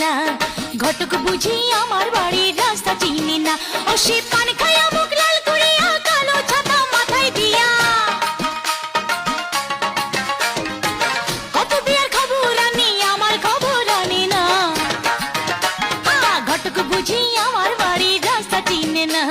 না, ঘটক বুঝি আমার বাড়ির রাস্তা চিনে না। ও সে পান খায়া মুখ লাল করিয়া, কালো ছাতা মাথায় দিয়া, কত বিয়ার খবর আনি আমার খবর আনে না। ঘটক বুঝি আমার বাড়ির রাস্তা চিনে না।